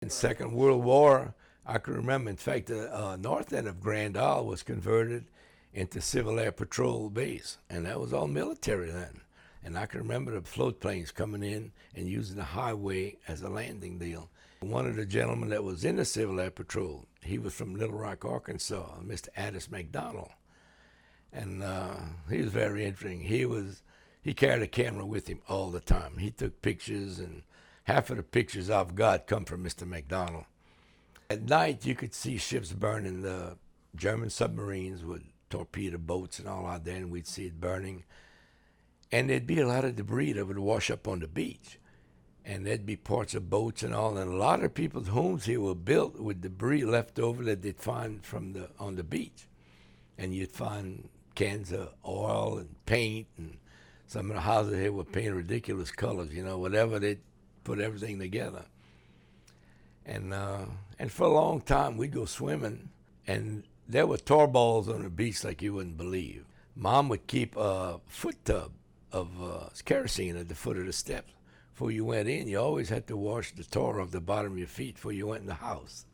In Second World War, I can remember, in fact, the north end of Grand Isle was converted into Civil Air Patrol base, and that was all military then. And I can remember the float planes coming in and using the highway as a landing deal. One of the gentlemen that was in the Civil Air Patrol, he was from Little Rock, Arkansas, Mr. Addis McDonald. And he was very interesting. He carried a camera with him all the time. He took pictures, and half of the pictures I've got come from Mr. McDonald. At night, you could see ships burning. The German submarines would torpedo boats and all out there, and we'd see it burning. And there'd be a lot of debris that would wash up on the beach. And there'd be parts of boats and all. And a lot of people's homes here were built with debris left over that they'd find on the beach. And you'd find cans of oil and paint, and some of the houses here were painted ridiculous colors, whatever, they'd put everything together. And for a long time, we'd go swimming, and there were tar balls on the beach like you wouldn't believe. Mom would keep a foot tub of kerosene at the foot of the steps. Before you went in, you always had to wash the tar off the bottom of your feet before you went in the house.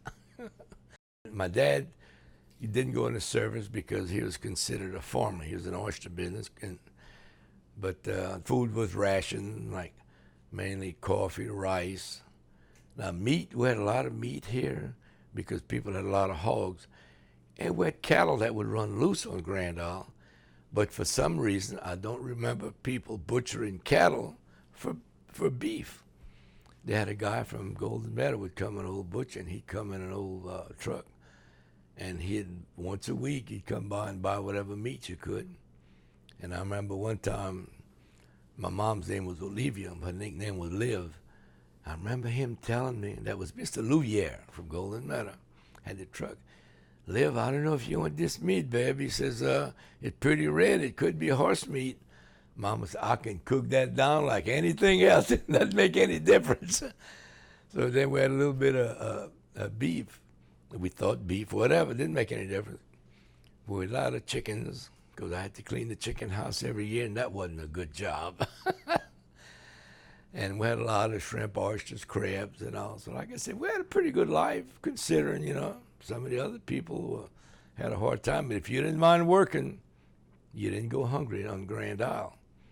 My dad, he didn't go into service because he was considered a farmer. He was in oyster business, but food was rationed, like mainly coffee, rice. Now meat, we had a lot of meat here because people had a lot of hogs. And we had cattle that would run loose on Grand Isle. But for some reason, I don't remember people butchering cattle for beef. They had a guy from Golden Meadow would come, an old butcher, and he'd come in an old truck. And once a week, he'd come by and buy whatever meat you could. And I remember one time, my mom's name was Olivia, her nickname was Liv. I remember him telling me, that was Mr. Louisiana from Golden Meadow, had the truck. Liv, I don't know if you want this meat, babe. He says, it's pretty red. It could be horse meat. Mama said, I can cook that down like anything else. It doesn't make any difference. So then we had a little bit of beef. We thought beef, whatever, didn't make any difference. We had a lot of chickens, because I had to clean the chicken house every year, and that wasn't a good job. And we had a lot of shrimp, oysters, crabs, and all. So like I said, we had a pretty good life, considering, some of the other people had a hard time. But if you didn't mind working, you didn't go hungry on Grand Isle.